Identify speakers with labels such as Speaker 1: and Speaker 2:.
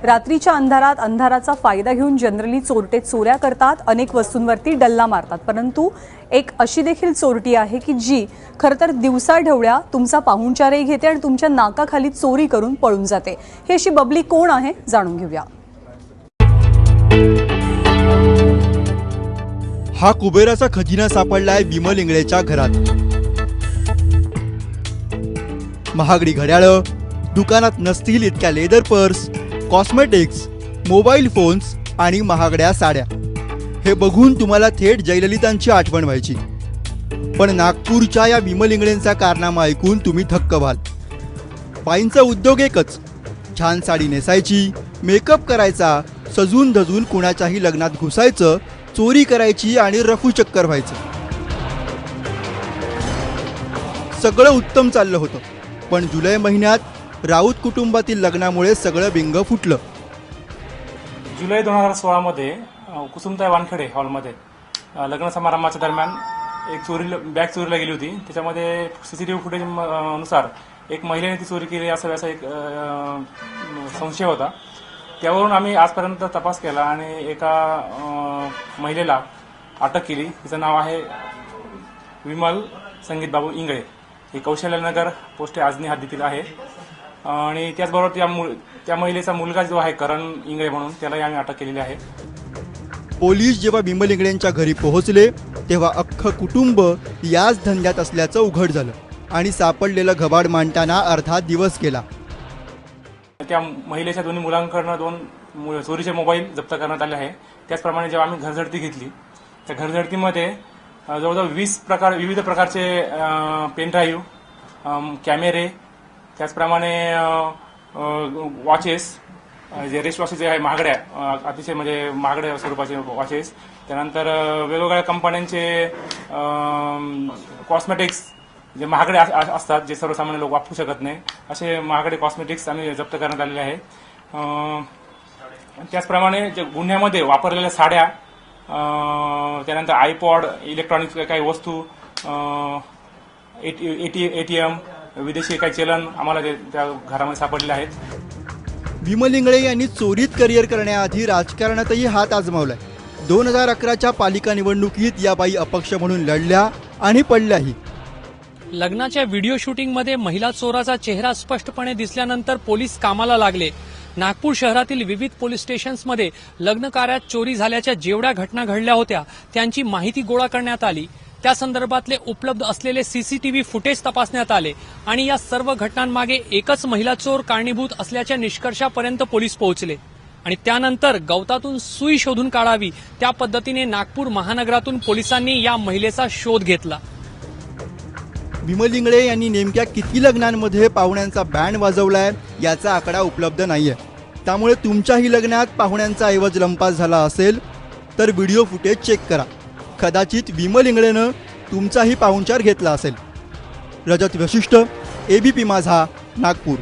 Speaker 1: रात्रीच्या अंधारात अंधाराचा फायदा घेऊन जनरली चोरटे चोऱ्या करतात, अनेक वस्तूंवरती डल्ला मारतात। परंतु एक अशी देखील चोरटी आहे की जी खरं तर दिवसा ढवळ्या तुमचा पाहुणचारही घेते आणि तुमच्या नाकाखाली चोरी करून पळून जाते। ही अशी बबली कोण आहे जाणून घेऊया।
Speaker 2: हा कुबेराचा खजिना सापडलाय विमल इंगळेच्या घरात। महागडी घड्याळं, दुकानात नसतील इतक्या leather purse, cosmetics, mobile phones आणि महागड्या साड्या, हे बघून तुम्हाला थेट जयललितांची आठवण व्हायची। पण नागपूरच्या या विमल इंगळेंचा कारनामा ऐकून तुम्ही थक्क व्हाल। बाईंचा उद्योग एकच, छान साडी नेसायची, मेकअप करायचा, सजून धजून कुणाच्याही लग्नात घुसायचं, चोरी करायची आणि रफू चक्कर व्हायचं। सगळं उत्तम चाललं होतं, पण जुलै महिन्यात राऊत कुटुंबातील लग्नामुळे सगळं बिंग फुटलं।
Speaker 3: जुलै 2016 मध्ये कुसुमताई वानखेडे हॉलमध्ये लग्न समारंभाच्या दरम्यान एक बॅग चोरीला गेली होती। त्याच्यामध्ये सीसीटीव्ही फुटेज नुसार एक महिलेने ती चोरी केली असा एक संशय होता। त्यावरून आम्ही आजपर्यंत तपास केला आणि एका महिलेला अटक केली। तिचं नाव आहे विमल संगीत बाबू इंगळे। हे कौशल्यनगर पोस्ट आजनी हद्दीतील आहे आणि त्याचबरोबर त्या महिलेचा मुलगा जो आहे करण इंगळे म्हणून, त्यालाही आम्ही अटक केलेली आहे।
Speaker 2: पोलीस जेव्हा विमल इंगळेंच्या घरी पोहोचले तेव्हा अख्खं कुटुंब याच धंद्यात असल्याचं उघड झालं आणि सापडलेलं घबाड मांडताना अर्धा दिवस गेला।
Speaker 3: त्या महिलेच्या दोन्ही मुलांकडनं 2 चोरीचे मोबाईल जप्त करण्यात आले आहे। त्याचप्रमाणे जेव्हा आम्ही घरझडती घेतली, त्या घरझडतीमध्ये जवळजवळ 20 विविध प्रकारचे पेन ड्राईव्ह, कॅमेरे, त्याचप्रमाणे वॉचेस, जे रेस्ट वॉचेस आहे महागड्या, अतिशय म्हणजे महागड्या स्वरूपाचे वॉचेस, त्यानंतर वेगवेगळ्या कंपन्यांचे कॉस्मेटिक्स जे महागडे असतात, जे सर्वसामान्य लोक वापरू शकत नाही, असे महागडे कॉस्मेटिक्स आम्ही जप्त करण्यात आलेले आहेत। त्याचप्रमाणे जे गुन्ह्यामध्ये वापरलेल्या साड्या, त्यानंतर आयपॉड, इलेक्ट्रॉनिक्स काही वस्तू, ATM, विदेशी काही चलन आम्हाला त्या घरामध्ये सापडले आहेत।
Speaker 2: विमल इंगळे यांनी चोरीत करिअर करण्याआधी राजकारणातही हात आजमावलाय। 2011च्या पालिका निवडणुकीत या बाई अपक्ष म्हणून लढल्या आणि पडल्याही।
Speaker 4: लग्नाच्या व्हिडिओ शूटिंगमध्ये महिला चोराचा चेहरा स्पष्टपणे दिसल्यानंतर पोलीस कामाला लागले। नागपूर शहरातील विविध पोलीस स्टेशन्समध्ये लग्न कार्यात चोरी झाल्याच्या जेवढ्या घटना घडल्या होत्या त्यांची माहिती गोळा करण्यात आली। त्या संदर्भातले उपलब्ध असलेले सीसीटीव्ही फुटेज तपासण्यात आले आणि या सर्व घटनांमागे एकच महिला चोर कारणीभूत असल्याच्या निष्कर्षापर्यंत पोलीस पोहोचले आणि त्यानंतर गवतातून सुई शोधून काढावी त्या पद्धतीने नागपूर महानगरातून पोलिसांनी या महिलेचा शोध घेतला।
Speaker 2: विमल इंगळे यांनी नेमक्या किती लग्नांमध्ये पाहुण्यांचा बँड वाजवलाय याचा आकडा उपलब्ध नाहीये। त्यामुळे तुमच्याही लग्नात पाहुण्यांचा ऐवज लंपास झाला असेल तर व्हिडिओ फुटेज चेक करा। कदाचित विमल इंगळेनं तुमचाही पाहुणचार घेतला असेल। रजत वशिष्ठ, ABP माझा, नागपूर।